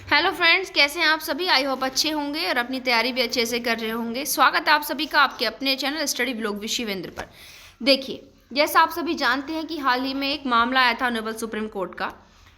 Hello friends, कैसे हैं आप सभी। आई होप अच्छे होंगे और अपनी तैयारी भी अच्छे से कर रहे होंगे। स्वागत है आप सभी का आपके अपने channel study blog with Shivendra पर। देखिए, जैसा आप सभी जानते हैं कि हाल ही में एक मामला आया था ऑनरेबल सुप्रीम कोर्ट का,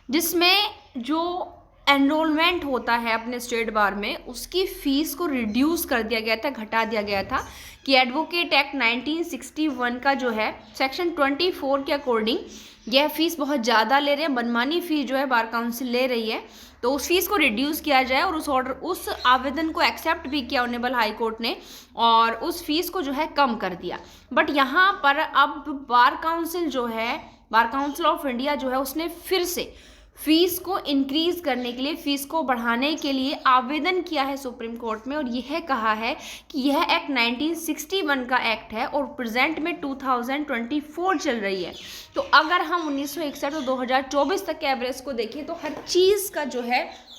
जिसमें जो एनरोलमेंट होता है अपने स्टेट बार में, उसकी फ़ीस को रिड्यूस कर दिया गया था, घटा दिया गया था कि एडवोकेट एक्ट 1961 का जो है सेक्शन 24 के अकॉर्डिंग यह फ़ीस बहुत ज़्यादा ले रहे हैं, मनमानी फ़ीस जो है बार काउंसिल ले रही है, तो उस फीस को रिड्यूस किया जाए। और उस आवेदन को एक्सेप्ट भी किया ऑनरेबल हाई कोर्ट ने और उस फीस को जो है कम कर दिया। बट यहाँ पर अब बार काउंसिल जो है, बार काउंसिल ऑफ इंडिया जो है, उसने फिर से फीस को इंक्रीज करने के लिए, फीस को बढ़ाने के लिए आवेदन किया है सुप्रीम कोर्ट में और यह कहा है कि यह एक्ट 1961 का एक्ट है और प्रेजेंट में 2024 चल रही है। तो अगर हम 1961 और 2024 तक के एवरेज को देखें तो हर चीज़ का जो है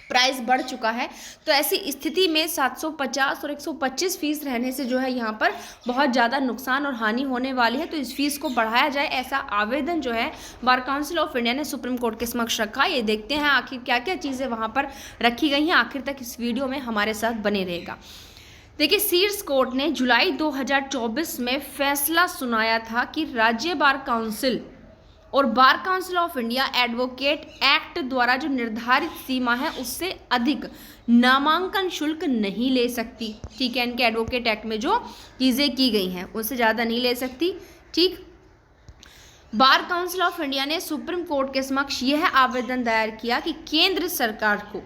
प्राइस बढ़ चुका है। तो ऐसी स्थिति में 750 और 125 फीस रहने से जो है यहाँ पर बहुत ज़्यादा नुकसान और हानि होने वाली है। तो इस फीस को बढ़ाया जाए, ऐसा आवेदन जो है बार काउंसिल ऑफ इंडिया ने सुप्रीम कोर्ट के समक्ष रखा। ये देखते हैं आखिर क्या क्या चीज़ें वहाँ पर रखी गई हैं। आखिर तक इस वीडियो में हमारे साथ बने रहेगा। देखिए, शीर्ष कोर्ट ने जुलाई 2024 में फैसला सुनाया था कि राज्य बार काउंसिल और bar council of India advocate act द्वारा जो निर्धारित सीमा है उससे अधिक नामांकन शुल्क नहीं ले सकती। ठीक है, इनके एडवोकेट एक्ट में जो चीज़ें की गई हैं उससे ज़्यादा नहीं ले सकती। ठीक, बार काउंसिल ऑफ इंडिया ने सुप्रीम कोर्ट के समक्ष यह आवेदन दायर किया कि केंद्र सरकार को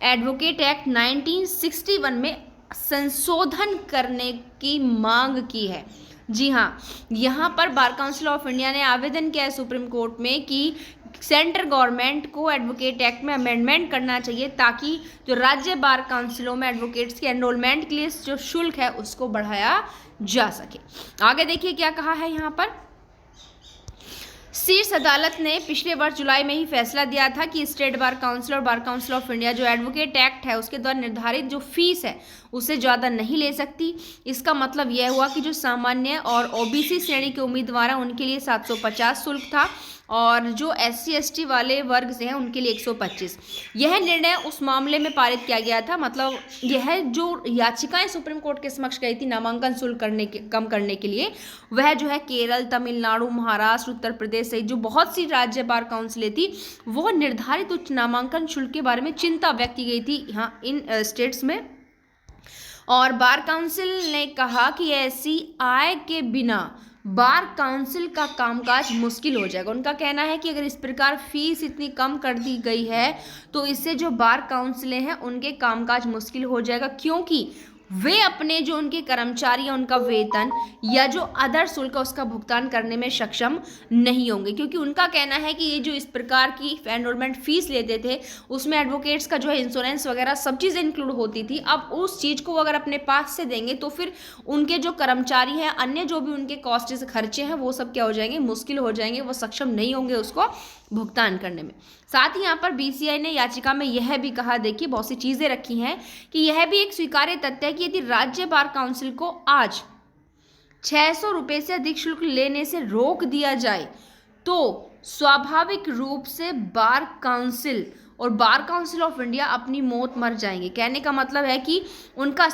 एडवोकेट एक्ट 1961 में संशोधन करने की मांग की है। जी हाँ, यहाँ पर बार काउंसिल ऑफ इंडिया ने आवेदन किया है सुप्रीम कोर्ट में कि सेंट्रल गवर्नमेंट को एडवोकेट एक्ट में अमेंडमेंट करना चाहिए ताकि जो राज्य बार काउंसिलों में एडवोकेट्स के एनरोलमेंट के लिए जो शुल्क है उसको बढ़ाया जा सके। आगे देखिए क्या कहा है यहाँ पर। शीर्ष अदालत ने पिछले वर्ष जुलाई में ही फैसला दिया था कि स्टेट बार काउंसिल और बार काउंसिल ऑफ इंडिया जो एडवोकेट एक्ट है उसके द्वारा निर्धारित जो फीस है उससे ज़्यादा नहीं ले सकती। इसका मतलब यह हुआ कि जो सामान्य और ओबीसी श्रेणी के उम्मीदवार हैं उनके लिए 750 शुल्क था और जो SC ST वाले वर्ग से हैं उनके लिए 125। यह निर्णय उस मामले में पारित किया गया था। मतलब यह जो याचिकाएं सुप्रीम कोर्ट के समक्ष गई थी नामांकन शुल्क कम करने के लिए, वह जो है केरल, तमिलनाडु, महाराष्ट्र, उत्तर प्रदेश सहित जो बहुत सी राज्य बार काउंसिलें थी वो निर्धारित उच्च नामांकन शुल्क के बारे में चिंता व्यक्त की गई थी यहाँ इन स्टेट्स में। और बार काउंसिल ने कहा कि ऐसी आय के बिना बार काउंसिल का कामकाज मुश्किल हो जाएगा। उनका कहना है कि अगर इस प्रकार फीस इतनी कम कर दी गई है तो इससे जो बार काउंसिलें हैं उनके कामकाज मुश्किल हो जाएगा, क्योंकि वे अपने जो उनके कर्मचारी हैं उनका वेतन या जो अदर शुल्क है उसका भुगतान करने में सक्षम नहीं होंगे। क्योंकि उनका कहना है कि ये जो इस प्रकार की एनरोलमेंट फीस लेते थे उसमें एडवोकेट्स का जो है इंश्योरेंस वगैरह सब चीज़ें इंक्लूड होती थी। अब उस चीज़ को अगर अपने पास से देंगे तो फिर उनके जो कर्मचारी हैं, अन्य जो भी उनके कॉस्ट खर्चे हैं वो सब क्या हो जाएंगे, मुश्किल हो जाएंगे, वो सक्षम नहीं होंगे उसको भुगतान करने में। साथ ही यहाँ पर BCI ने याचिका में यह भी कहा, देखिए बहुत सी चीज़ें रखी हैं, कि यह भी एक स्वीकार्य तथ्य है कि यदि राज्य बार काउंसिल को आज 600 रुपये से अधिक शुल्क लेने से रोक दिया जाए तो स्वाभाविक रूप से बार काउंसिल और बार काउंसिल ऑफ इंडिया अपनी मौत मर जाएंगे। कहने का मतलब है कि उनका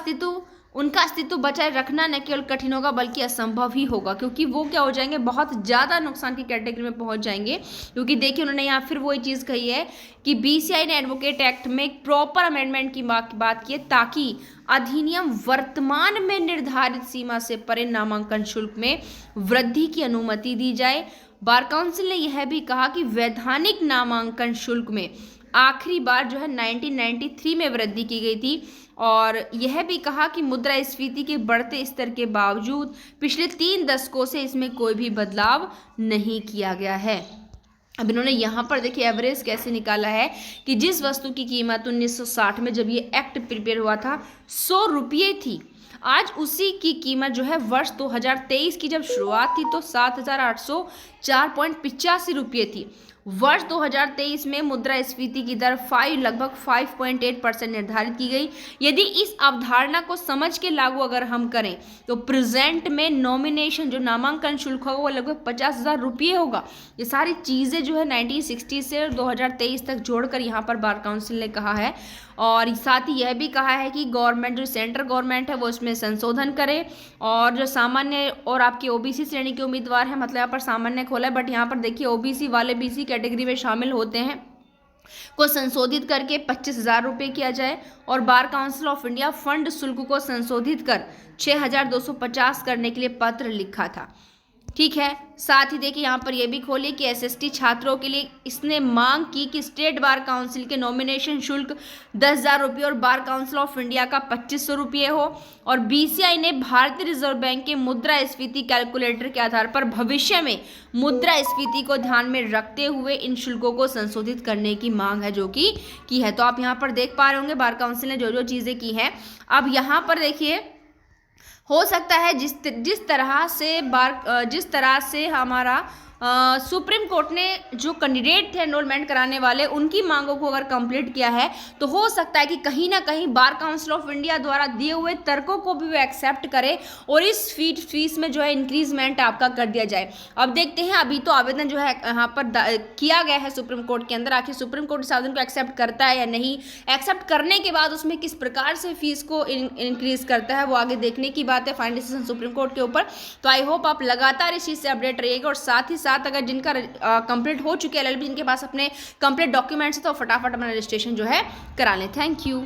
अस्तित्व बचाए रखना न केवल कठिन होगा बल्कि असंभव ही होगा, क्योंकि वो क्या हो जाएंगे, बहुत ज़्यादा नुकसान की कैटेगरी में पहुंच जाएंगे। क्योंकि देखिए उन्होंने यहाँ फिर वही चीज़ कही है कि BCI ने एडवोकेट एक्ट में एक प्रॉपर अमेंडमेंट की बात की है ताकि अधिनियम वर्तमान में निर्धारित सीमा से परे नामांकन शुल्क में वृद्धि की अनुमति दी जाए। बार काउंसिल ने यह भी कहा कि वैधानिक नामांकन शुल्क में आखिरी बार जो है 1993 में वृद्धि की गई थी और यह भी कहा कि मुद्रास्फीति के बढ़ते स्तर के बावजूद पिछले 3 दशकों से इसमें कोई भी बदलाव नहीं किया गया है। अब इन्होंने यहाँ पर देखिए एवरेज कैसे निकाला है कि जिस वस्तु की कीमत 1960 में जब ये एक्ट प्रिपेयर हुआ था 100 रुपये थी, आज उसी की कीमत जो है वर्ष 2023 की जब शुरुआत थी तो 7,804.85 रुपये थी। वर्ष 2023 में मुद्रास्फीति की दर लगभग 5.8% निर्धारित की गई। यदि इस अवधारणा को समझ के लागू अगर हम करें तो प्रेजेंट में नॉमिनेशन जो नामांकन शुल्क होगा वो लगभग 50,000 रुपये होगा। ये सारी चीज़ें जो है 1960 से 2023 तक जोड़कर यहाँ पर बार काउंसिल ने कहा है। और साथ ही यह भी कहा है कि गवर्नमेंट जो सेंट्रल गवर्नमेंट है वो इसमें संशोधन करे, और जो सामान्य और आपके ओबीसी श्रेणी के उम्मीदवार हैं, मतलब यहाँ पर सामान्य खोला है बट यहाँ पर देखिए ओबीसी वाले बीसी कैटेगरी में शामिल होते हैं, को संशोधित करके 25,000 रुपये किया जाए। और bar council of India fund शुल्क को संशोधित कर 6,250 करने के लिए पत्र लिखा था। ठीक है, साथ ही देखिए यहाँ पर यह भी खोलिए कि एसएसटी छात्रों के लिए इसने मांग की कि स्टेट बार काउंसिल के नॉमिनेशन शुल्क 10,000 रुपये और बार काउंसिल ऑफ इंडिया का 2,500 रुपये हो। और बीसीआई ने भारतीय रिजर्व बैंक के मुद्रास्फीति कैलकुलेटर के आधार पर भविष्य में मुद्रास्फीति को ध्यान में रखते हुए इन शुल्कों को संशोधित करने की मांग है जो की है। तो आप यहाँ पर देख पा रहे होंगे बार काउंसिल ने जो जो चीज़ें की हैं। अब यहाँ पर देखिए हो सकता है जिस तरह से हमारा सुप्रीम कोर्ट ने जो कैंडिडेट थे एनरोलमेंट कराने वाले उनकी मांगों को अगर कंप्लीट किया है तो हो सकता है कि कहीं ना कहीं बार काउंसिल ऑफ इंडिया द्वारा दिए हुए तर्कों को भी वो एक्सेप्ट करे और इस फीस में जो है इंक्रीजमेंट आपका कर दिया जाए। अब देखते हैं, अभी तो आवेदन जो है यहाँ पर किया गया है सुप्रीम कोर्ट के अंदर, आखिर सुप्रीम कोर्ट इस आवेदन को एक्सेप्ट करता है या नहीं, एक्सेप्ट करने के बाद उसमें किस प्रकार से फीस को इंक्रीज करता है वो आगे देखने की बात है, फाइनल डिसीजन सुप्रीम कोर्ट के ऊपर। तो आई होप आप लगातार इस चीज़ से अपडेट रहिएगा, और साथ ही साथ अगर जिनका कंप्लीट हो चुके एलएलबी, जिनके पास अपने कंप्लीट डॉक्यूमेंट्स है तो फटाफट अपना रजिस्ट्रेशन जो है करा लें। Thank you.